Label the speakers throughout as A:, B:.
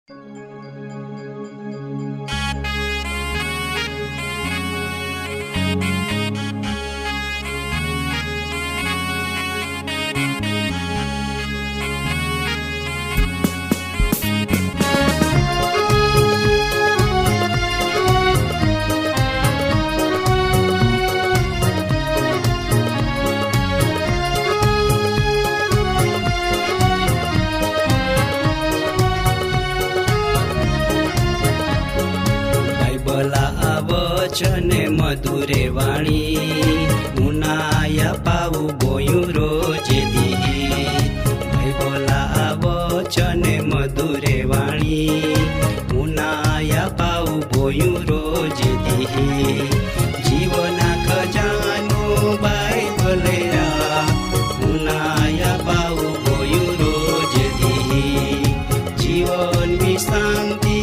A: બાઇબલા વચને મધુરે વાણી ઉનાયા પાવું બોયું રોજે દી. બાઇબલા વચને મધુરે વાણી ઉનાયા પાવું બોયું રોજે દી. જીવના ખજાનો બાઇબલે ઉનાયા પાવું બોયું રોજે દી. જીવનની શાંતિ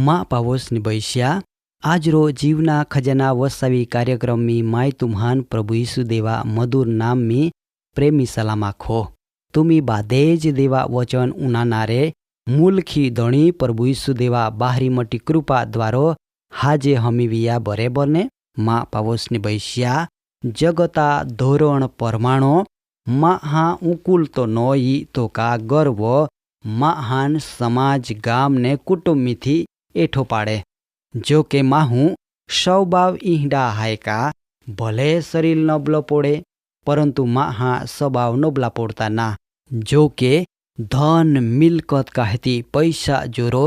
B: માં પાવોસની बैश्या आज रो जीवना खजाना वसावी कार्यक्रम में माय तुम्हान प्रभु यीशु देवा मधुर नाम में प्रेमी सलामा खो तुम्ही बादेज देवा वचन उनानारे मूलखी धणी प्रभु यीशु देवा बाहरी मटी कृपा द्वारो हाजे हमी विया बरेबर ने माँ पावोसनी बैश्या जगता धोरण परमाणो महा उकुल तो नोई तो का गर्व महान समाज गाम ने कुटुंबी थी एठो पाड़े जो के माहू स्वभाव ईहडा हायका भले शरीर नबलो पोड़े परंतु माहा स्वभाव नबला पोड़ता ना. जो के धन मिलकत कहती पैसा जोरो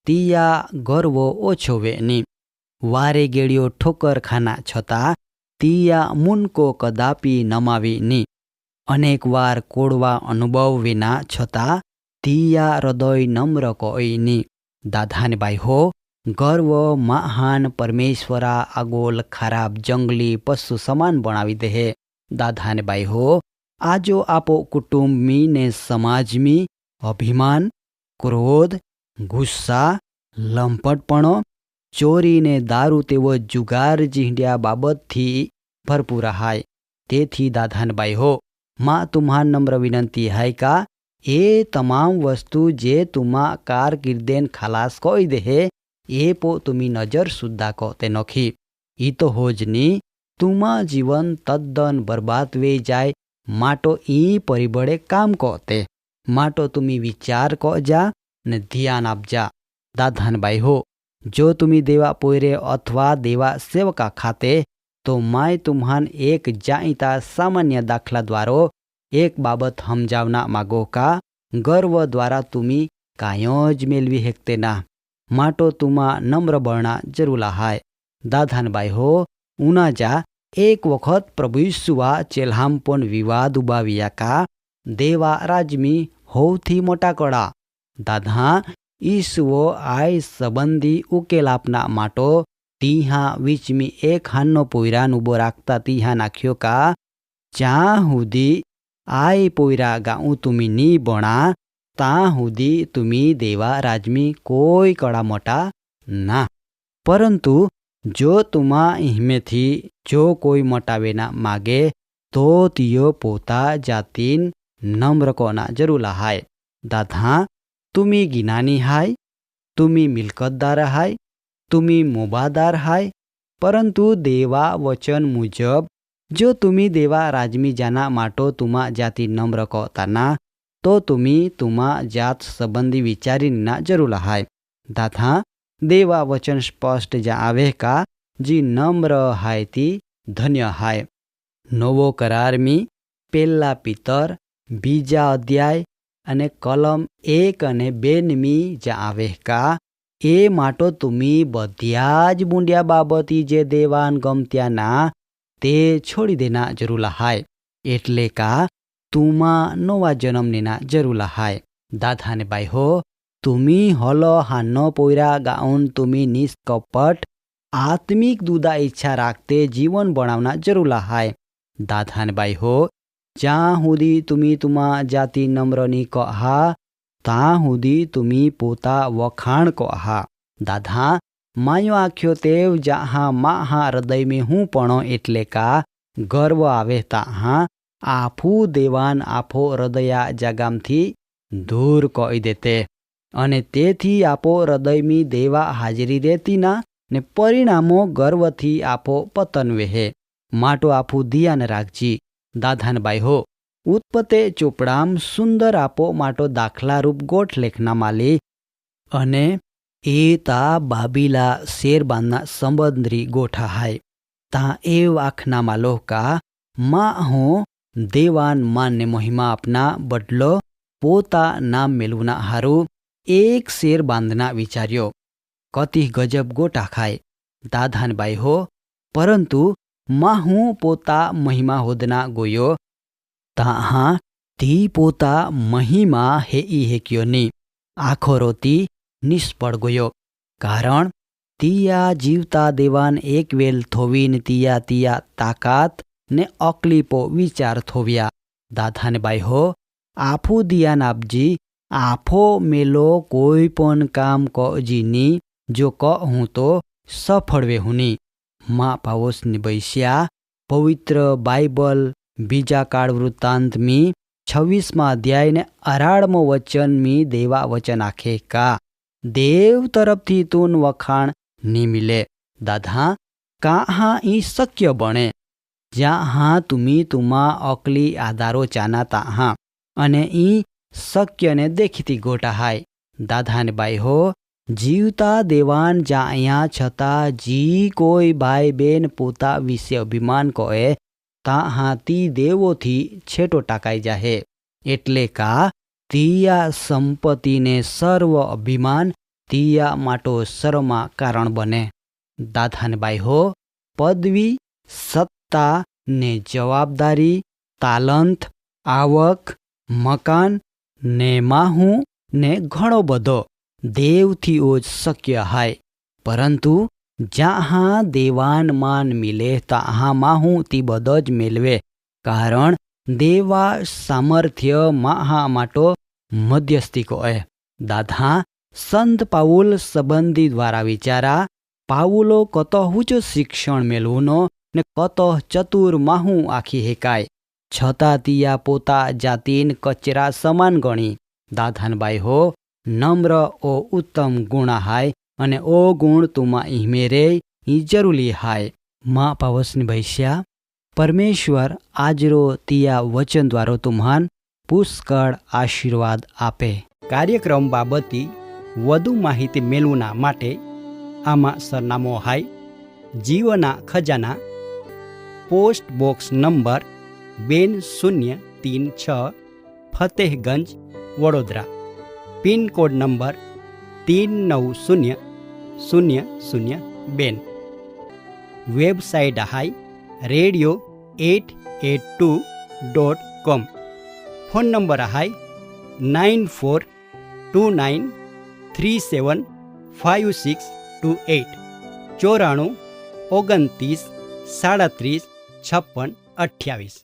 B: तिया गर्व ओछो वेनी वारे गेड़ियो ठोकर खाना छता तिया मुनको कदापि नमावी नी. अनेक वार कोड़वा अनुभव विना छता तिया हृदय नम्र कोई नी. दाधाने बाई हो गर्व महान परमेश्वरा आगोल खराब जंगली पशु समान बनावी दे. दाधाने बाई हो आजो आपो कुटुंब में ने समाज में अभिमान क्रोध गुस्सा लंपटपणो चोरी ने दारू तेवो जुगार जीहड्या बाबत थी भरपूर हाय. तेथी दाधान बाई हो माँ तुम्हार नम्र विनंती है का ए तमाम वस्तु जे तुमा कारकिर्देन खलास कोई दे ए पो तुमी नजर सुद्धा को ते नखी. ई तो होजनी तुमा जीवन तद्दन बर्बाद वे जाय माटो ई परिबळे काम को ते माटो तुमी विचार को जा ने ध्यान आप जा. दाधान बाई हो जो तुमी देवा पोयरे अथवा देवा सेवका खाते तो माय तुम्हान एक जाईता सामान्य दाखला द्वारो एक बाबत समजावना मागो का गर्व द्वारा तुमी कायोज मेलवी हेकते ना. माटो तुमा नम्र बळना जरूला हाय. दाधान बाई हो उना जा एक वखत प्रभु यीशुआ चेल्हामपण विवाद उभाविया का देवा राजमी होथी मोटा कड़ा. दाधा ईसुओ आय संबंधी उकेल आपना माटो तीहा बीच में एक हानो पोयरान उबो राखता तीहा नाख्यो का चा हुदी आय पोयरा गाऊ तुमी नी बणा ता हुदी तुमी देवा राजमी कोई कड़ा मोटा ना. परंतु जो तुमा इहमे थी जो कोई मोटावे ना मागे तो तियो पोता जातीन नम्र कोना जरूला हाय. दाधा तुमी गिनानी हाय तुमी मिलकतदार हाय तुमी मोबादार हाय परंतु देवा वचन मुजब जो तुमी देवा राजमी जाना माटो तुमा जाती नम्र को ताना तो तुमी तुमा जात संबंधी विचारी ना जरूर हाय. दाथा देवा वचन स्पष्ट जा आवे का जी नम्र हाय ती धन्य हाय. नवो करार मी पेला पितर बीजा अध्याय अने कलम 1 अने 2 मी जा आवे का ए माटो तुमी बध्याज बुंडिया बाबती जे देवान गमत्या ना ते छोड़ी देना जरूर हाय. एटले का तुमा नवा जन्म नेना जरूर हाय. दाधाने बाई हो तुमी हलो हानो पोयरा गाऊन तुमी निष्कपट आत्मिक दुधा इच्छा राखते जीवन बनावना जरूर हाय। दाधान बाई हो ज्या हुदी तुम्ही तुम्हा जाती नम्रनी को आहा ता हुदी तुम्ही पोता वखाण को आहा। दाधा मायो आख्यो तेव जहाँ माहा हृदय में हूँ पणो एटले का गर्व आवे ताहा आफू देवान आफो हृदया जगामथी दूर कई देते अने तेथी आपो हृदयमी देवा हाजरी रेतीना ने परिणामो गर्वथी आपो पतन वेहे। माटो आपू ध्यान राखजी। दाधान बाई हो उत्पत्ति चोपड़ाम सुंदर आपो माटो दाखला रूप गोठ लेखना माली अने ए ता बाबीला शेर बांधना संबंधी गोठा हाय। ता एव आखना मालो का माँ हो देवान मान ने महिमा अपना बदलो पोता नाम मेलुना हारू एक शेर बांधना विचार्यो। कति गजब गोटा खाय। दाधान बाई हो परंतु माहू पोता महिमा होदना गोयो ताहा ती पोता महिमा हेई हेक्योनी आखो रोती निष्फळ गोयो। कारण तिया जीवता देवान एक वेल थोवीन तिया तिया ताकात ने अकलीपो विचार थोव्या। दाधान बाई हो आफू दियान आपजी आफो मेलो कोई पण काम कजीनी जो कहूँ तो सफल वे हुनी। माँ पावोस निबैस्या पवित्र बाइबल बीजा काळ वृत्तांत मी 26 अध्याय ने 18 वचन मी देवा वचन आखे का देव तरफथी तून वखाण नी मिले। दादा कहाँ ई शक्य बने जहाँ तुम्ही तुमा अकली आधारो चाना ताहा अने ई शक्य ने देखीती गोटा हाय। दाधान बाई हो जीवता देवान जाया छता जी कोई भाई बेन पोता विषे अभिमान कोए ताहा ती देवोथी छेटो टाकाई जाहे। एटले का तिया संपत्ति ने सर्व अभिमान तिया माटो शर्मा कारण बने। दाधान बाई हो पदवी सत्ता ने जवाबदारी तालंत आवक मकान ने माहू ने घणो बधो देवथी ओज शक्य हाय। परंतु जहाँ देवान मान मिले तहाँ माहू ती बधोज मेलवे। कारण देवा सामर्थ्य माहा माटो मध्यस्थी कोए। दाधा संत पाउल संबंधी द्वारा विचारा पाउलो कतो ऊंचो शिक्षण मेलवुनो ने कतो चतुर माहू आखी हेकाय छता तिया पोता जातीन कचरा समान गणी। दाधान बाई हो नम्र ओ उत्तम गुण हाय अने ओ गुण तुमा इमेरे ही जरूरी हाय। माँ पावसनी भैस्या परमेश्वर आजरो तिया वचन द्वारा तुम्हान पुष्कळ आशीर्वाद आपे। कार्यक्रम बाबती વધુ માહિતી મેળવવા માટે આમાં સરનામો હાય જીવના ખજાના post box number 2036 Fatehganj Vadodara pin code number 390002 website હાય radio882.com ફોન નંબર હાય 9429375628 94 29 37 56 28।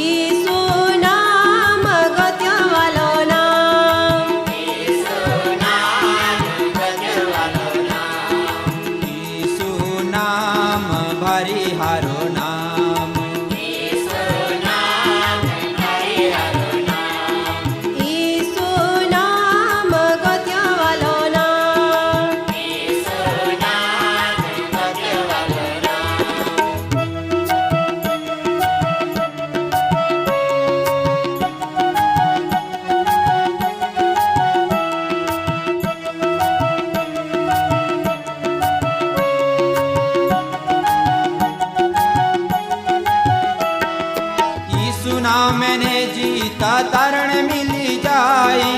C: ईसु नाम मैंने जीता तारण मिली जाई,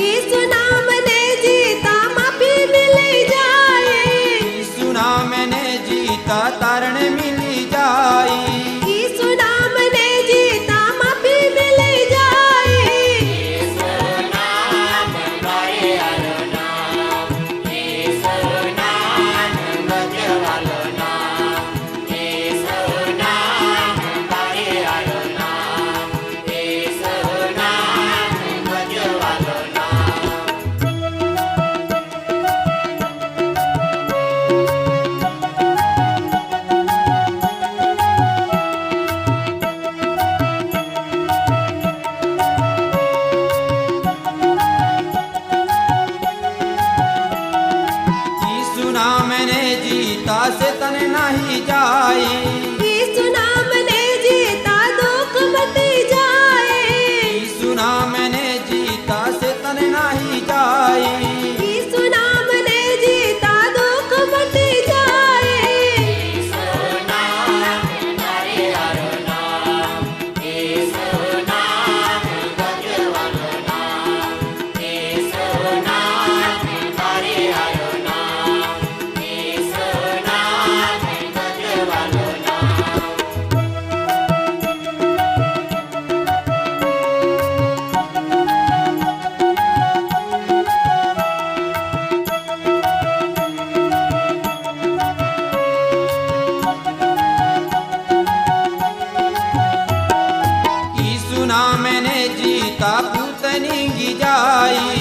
D: यीशु नाम ने जीता माफी मिली जाए,
C: यीशु नाम मैंने जीता तारण मिली जाई,
D: यीशु नाम ने जीता माफी मिली जाए।
C: यीशु नाम मैंने जीता शैतान नहीं जाई,
D: यीशु नाम ने जीता दुख मिटी जाए,
C: यीशु नाम मैंने जीता शैतान नहीं जाई,
D: यीशु नाम ने जीता दुख मिटी जाए।
C: यीशु नाम मैंने जीता पूतनी की जाई,